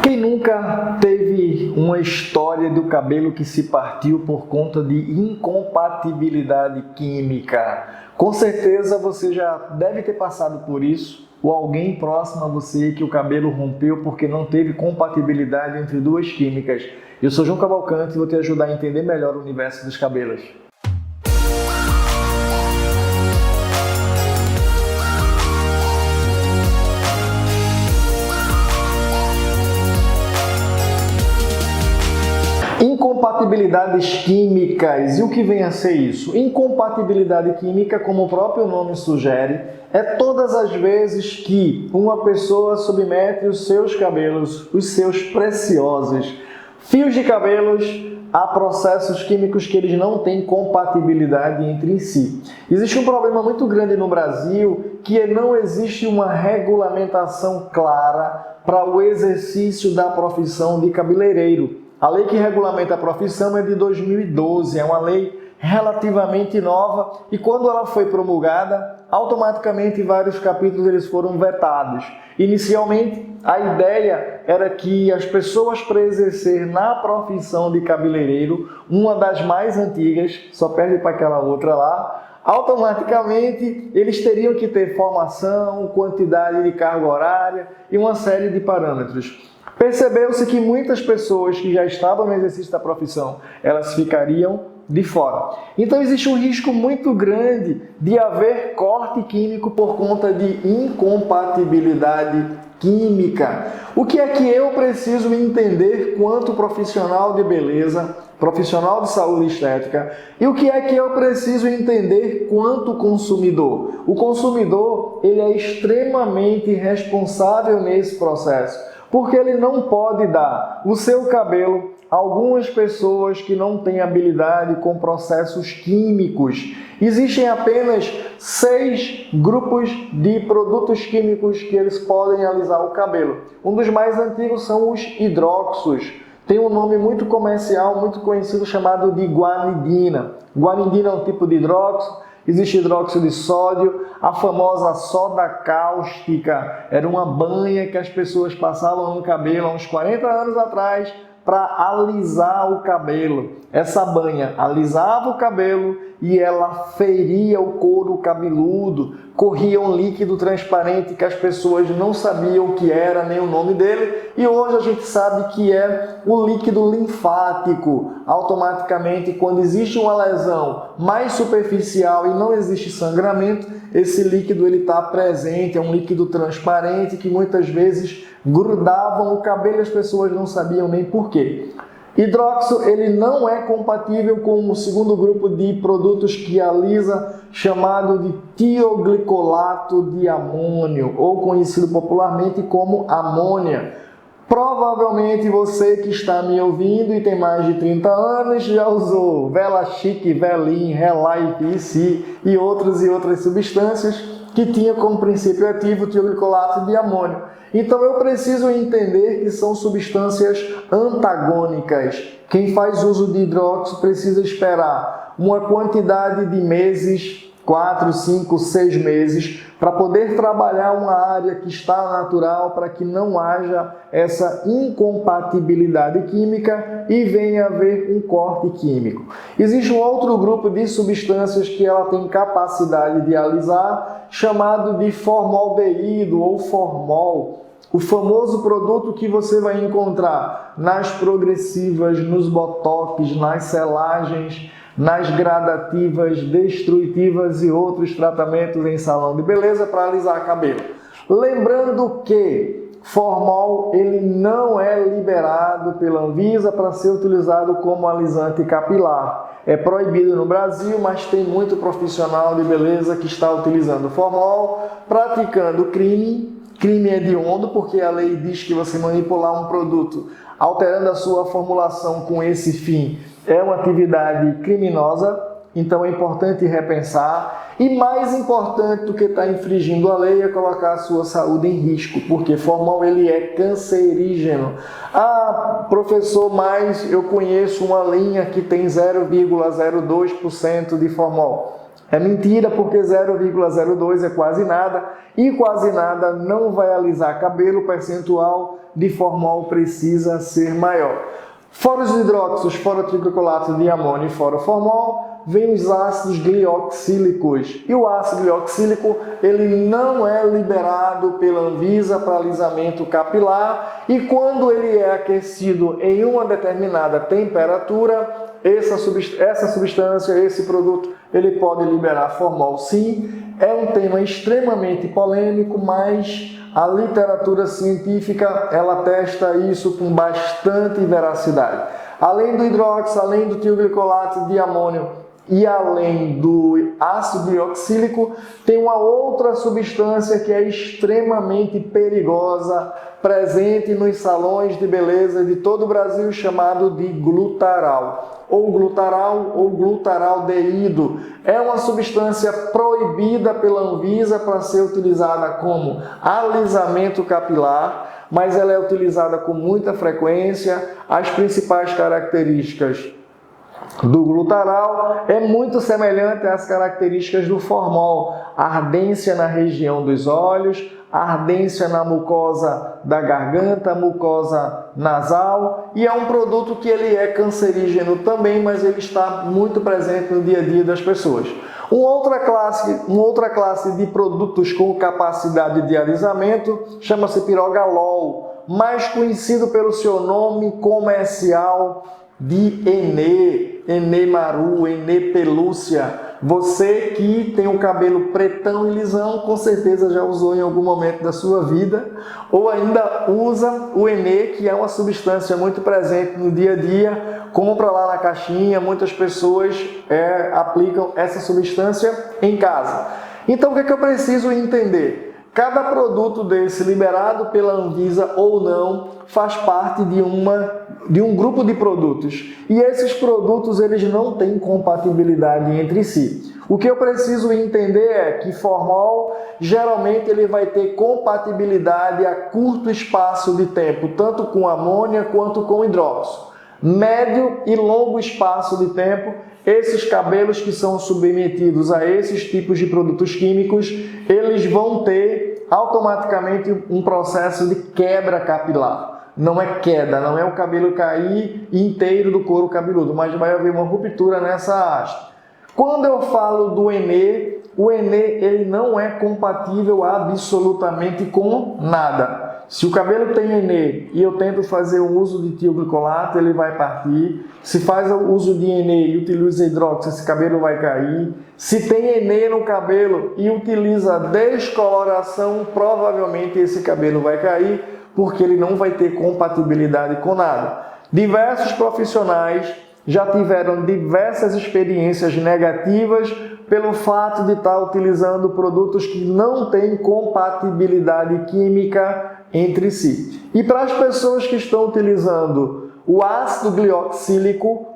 Quem nunca teve uma história do cabelo que se partiu por conta de incompatibilidade química? Com certeza você já deve ter passado por isso, ou alguém próximo a você que o cabelo rompeu porque não teve compatibilidade entre duas químicas. Eu sou João Cavalcante e vou te ajudar a entender melhor o universo dos cabelos. Incompatibilidades químicas. E o que vem a ser isso? Incompatibilidade química, como o próprio nome sugere, é todas as vezes que uma pessoa submete os seus cabelos, os seus preciosos fios de cabelos, a processos químicos que eles não têm compatibilidade entre si. Existe um problema muito grande no Brasil, que não existe uma regulamentação clara para o exercício da profissão de cabeleireiro. A lei que regulamenta a profissão é de 2012, é uma lei relativamente nova e quando ela foi promulgada, automaticamente vários capítulos eles foram vetados. Inicialmente, a ideia era que as pessoas para exercer na profissão de cabeleireiro, uma das mais antigas, só perde para aquela outra lá, automaticamente eles teriam que ter formação, quantidade de carga horária e uma série de parâmetros. Percebeu-se que muitas pessoas que já estavam no exercício da profissão, elas ficariam de fora. Então existe um risco muito grande de haver corte químico por conta de incompatibilidade química. O que é que eu preciso entender quanto profissional de beleza, profissional de saúde estética, e o que é que eu preciso entender quanto consumidor? O consumidor, ele é extremamente responsável nesse processo, porque ele não pode dar o seu cabelo a algumas pessoas que não têm habilidade com processos químicos. Existem apenas 6 grupos de produtos químicos que eles podem alisar o cabelo. Um dos mais antigos são os hidróxidos. Tem um nome muito comercial, muito conhecido, chamado de guanidina. Guanidina é um tipo de hidróxido. Existe hidróxido de sódio, a famosa soda cáustica, era uma banha que as pessoas passavam no cabelo há uns 40 anos atrás para alisar o cabelo. Essa banha alisava o cabelo e ela feria o couro cabeludo, corria um líquido transparente que as pessoas não sabiam o que era, nem o nome dele, e hoje a gente sabe que é o líquido linfático. Automaticamente, quando existe uma lesão mais superficial e não existe sangramento, esse líquido está presente, é um líquido transparente que muitas vezes grudavam o cabelo e as pessoas não sabiam nem por quê. Hidróxido, ele não é compatível com o segundo grupo de produtos que alisa, chamado de tioglicolato de amônio, ou conhecido popularmente como amônia. Provavelmente você que está me ouvindo e tem mais de 30 anos já usou Vela Chic, Velin, Relife, IC e outras substâncias que tinham como princípio ativo o tioglicolato de amônio. Então eu preciso entender que são substâncias antagônicas. Quem faz uso de hidróxido precisa esperar uma quantidade de meses, 4, 5, 6 meses, para poder trabalhar uma área que está natural, para que não haja essa incompatibilidade química e venha haver um corte químico. Existe um outro grupo de substâncias que ela tem capacidade de alisar, chamado de formaldeído ou formol. O famoso produto que você vai encontrar nas progressivas, nos botox, nas selagens, nas gradativas, destrutivas e outros tratamentos em salão de beleza para alisar cabelo. Lembrando que formol ele não é liberado pela Anvisa para ser utilizado como alisante capilar. É proibido no Brasil, mas tem muito profissional de beleza que está utilizando formol, praticando crime hediondo, porque a lei diz que você manipular um produto alterando a sua formulação com esse fim é uma atividade criminosa, então é importante repensar. E mais importante do que estar infringindo a lei é colocar a sua saúde em risco, porque formol ele é cancerígeno. Ah, professor, mas eu conheço uma linha que tem 0,02% de formol. É mentira, porque 0,02 é quase nada, e quase nada não vai alisar cabelo, o percentual de formol precisa ser maior. Fora os hidróxidos, fora o triclocolato de amônio e fora o formol, vem os ácidos glioxílicos. E o ácido glioxílico, ele não é liberado pela Anvisa para alisamento capilar, e quando ele é aquecido em uma determinada temperatura, essa substância, esse produto, ele pode liberar formol sim. É um tema extremamente polêmico, mas a literatura científica, ela testa isso com bastante veracidade. Além do hidróxido, além do tioglicolato de amônio e além do ácido glioxílico, tem uma outra substância que é extremamente perigosa, presente nos salões de beleza de todo o Brasil, chamado de glutaral, ou glutaraldeído. É uma substância proibida pela Anvisa para ser utilizada como alisamento capilar, mas ela é utilizada com muita frequência. As principais características do glutaral é muito semelhante às características do formol: ardência na região dos olhos, ardência na mucosa da garganta, mucosa nasal, e é um produto que ele é cancerígeno também, mas ele está muito presente no dia a dia das pessoas. Uma outra classe de produtos com capacidade de alisamento chama-se pirogalol, mais conhecido pelo seu nome comercial de Enê, Enemaru, Enê pelúcia. Você que tem o cabelo pretão e lisão, com certeza já usou em algum momento da sua vida, ou ainda usa o Enê, que é uma substância muito presente no dia a dia. Compra lá na caixinha, muitas pessoas aplicam essa substância em casa. Então o que é que eu preciso entender? Cada produto desse, liberado pela Anvisa ou não, faz parte de um grupo de produtos. E esses produtos, eles não têm compatibilidade entre si. O que eu preciso entender é que formol, geralmente, ele vai ter compatibilidade a curto espaço de tempo, tanto com amônia quanto com hidróxido. Médio e longo espaço de tempo, esses cabelos que são submetidos a esses tipos de produtos químicos, eles vão ter automaticamente um processo de quebra capilar. Não é queda, não é o cabelo cair inteiro do couro cabeludo, mas vai haver uma ruptura nessa haste. Quando eu falo do Enê, o Enê ele não é compatível absolutamente com nada. Se o cabelo tem Enê e eu tento fazer o uso de tioglicolato, ele vai partir. Se faz o uso de Enê e utiliza hidróxido, esse cabelo vai cair. Se tem Enê no cabelo e utiliza descoloração, provavelmente esse cabelo vai cair, porque ele não vai ter compatibilidade com nada. Diversos profissionais já tiveram diversas experiências negativas pelo fato de estar utilizando produtos que não têm compatibilidade química entre si. E para as pessoas que estão utilizando o ácido glioxílico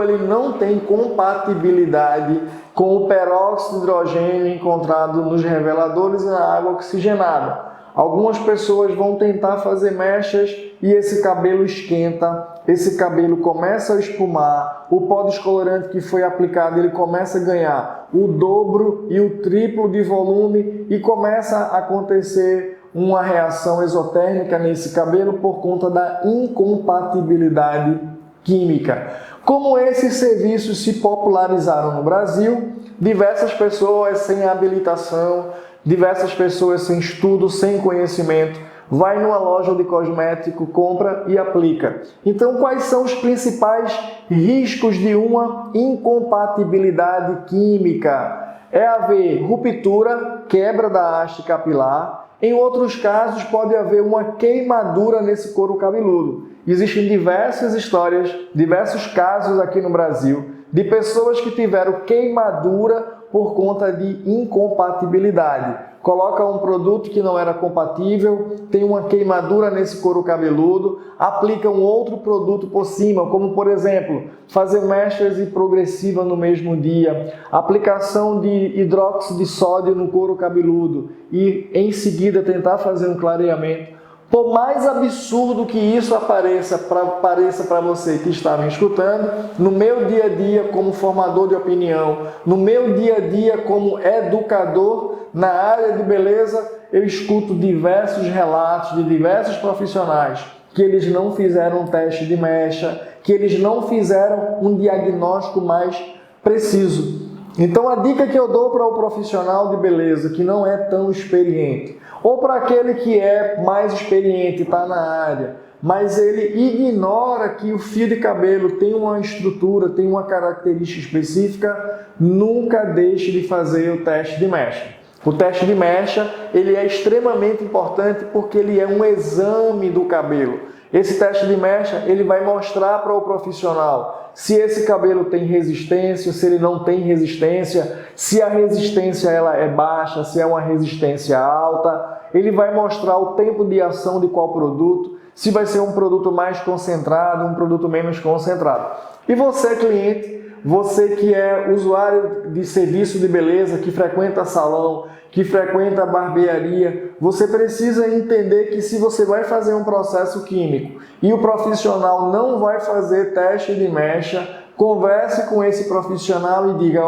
ele não tem compatibilidade com o peróxido de hidrogênio encontrado nos reveladores e na água oxigenada. Algumas pessoas vão tentar fazer mechas e esse cabelo esquenta, esse cabelo começa a espumar, o pó descolorante que foi aplicado ele começa a ganhar o dobro e o triplo de volume e começa a acontecer uma reação exotérmica nesse cabelo por conta da incompatibilidade química. Como esses serviços se popularizaram no Brasil, diversas pessoas sem habilitação, diversas pessoas sem estudo, sem conhecimento, vai numa loja de cosmético, compra e aplica. Então, quais são os principais riscos de uma incompatibilidade química? É haver ruptura, quebra da haste capilar. Em outros casos, pode haver uma queimadura nesse couro cabeludo. Existem diversas histórias, diversos casos aqui no Brasil, de pessoas que tiveram queimadura por conta de incompatibilidade. Coloca um produto que não era compatível, tem uma queimadura nesse couro cabeludo, aplica um outro produto por cima, como por exemplo, fazer mechas progressiva no mesmo dia, aplicação de hidróxido de sódio no couro cabeludo e em seguida tentar fazer um clareamento. Por mais absurdo que isso pareça para você que está me escutando, no meu dia a dia como formador de opinião, no meu dia a dia como educador na área de beleza, eu escuto diversos relatos de diversos profissionais que eles não fizeram um teste de mecha, que eles não fizeram um diagnóstico mais preciso. Então a dica que eu dou para o profissional de beleza que não é tão experiente, ou para aquele que é mais experiente, está na área, mas ele ignora que o fio de cabelo tem uma estrutura, tem uma característica específica, nunca deixe de fazer o teste de mecha. O teste de mecha, ele é extremamente importante porque ele é um exame do cabelo. Esse teste de mecha, ele vai mostrar para o profissional se esse cabelo tem resistência, se ele não tem resistência, se a resistência ela é baixa, se é uma resistência alta. Ele vai mostrar o tempo de ação de qual produto, se vai ser um produto mais concentrado, um produto menos concentrado. E você, cliente, você que é usuário de serviço de beleza, que frequenta salão, que frequenta barbearia, você precisa entender que se você vai fazer um processo químico e o profissional não vai fazer teste de mecha, converse com esse profissional e diga,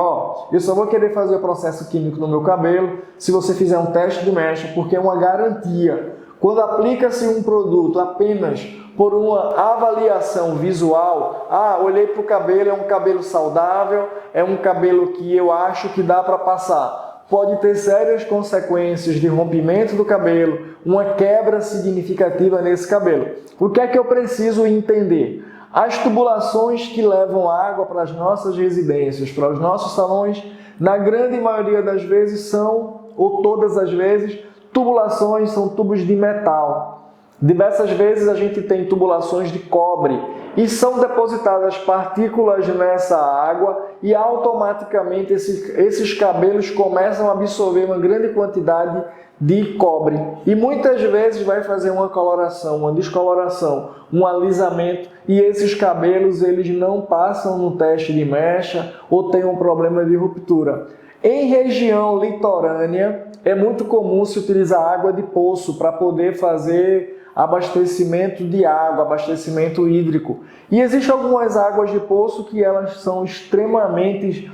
eu só vou querer fazer o processo químico no meu cabelo se você fizer um teste de mecha, porque é uma garantia. Quando aplica-se um produto apenas por uma avaliação visual, olhei para o cabelo, é um cabelo saudável, é um cabelo que eu acho que dá para passar. Pode ter sérias consequências de rompimento do cabelo, uma quebra significativa nesse cabelo. O que é que eu preciso entender? As tubulações que levam água para as nossas residências, para os nossos salões, na grande maioria das vezes são, ou todas as vezes, tubulações são tubos de metal. Diversas vezes a gente tem tubulações de cobre e são depositadas partículas nessa água e automaticamente esses cabelos começam a absorver uma grande quantidade de cobre. E muitas vezes vai fazer uma coloração, uma descoloração, um alisamento e esses cabelos eles não passam no teste de mecha ou têm um problema de ruptura. Em região litorânea é muito comum se utilizar água de poço para poder fazer abastecimento de água, abastecimento hídrico. E existem algumas águas de poço que elas são extremamente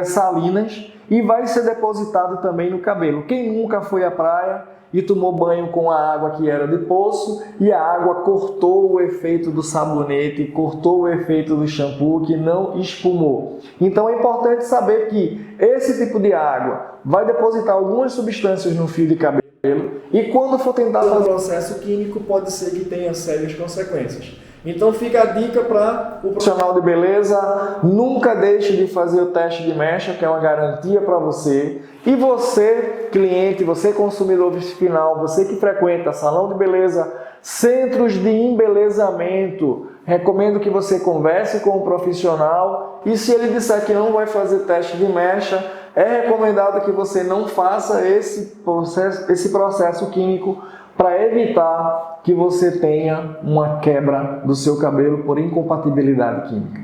salinas e vai ser depositado também no cabelo. Quem nunca foi à praia e tomou banho com a água que era de poço e a água cortou o efeito do sabonete, cortou o efeito do shampoo que não espumou. Então é importante saber que esse tipo de água vai depositar algumas substâncias no fio de cabelo e quando for tentar fazer um processo químico pode ser que tenha sérias consequências. Então fica a dica para o profissional de beleza, nunca deixe de fazer o teste de mecha, que é uma garantia para você. E você, cliente, você consumidor final, você que frequenta salão de beleza, centros de embelezamento, recomendo que você converse com o profissional e se ele disser que não vai fazer teste de mecha, é recomendado que você não faça esse processo químico para evitar que você tenha uma quebra do seu cabelo por incompatibilidade química.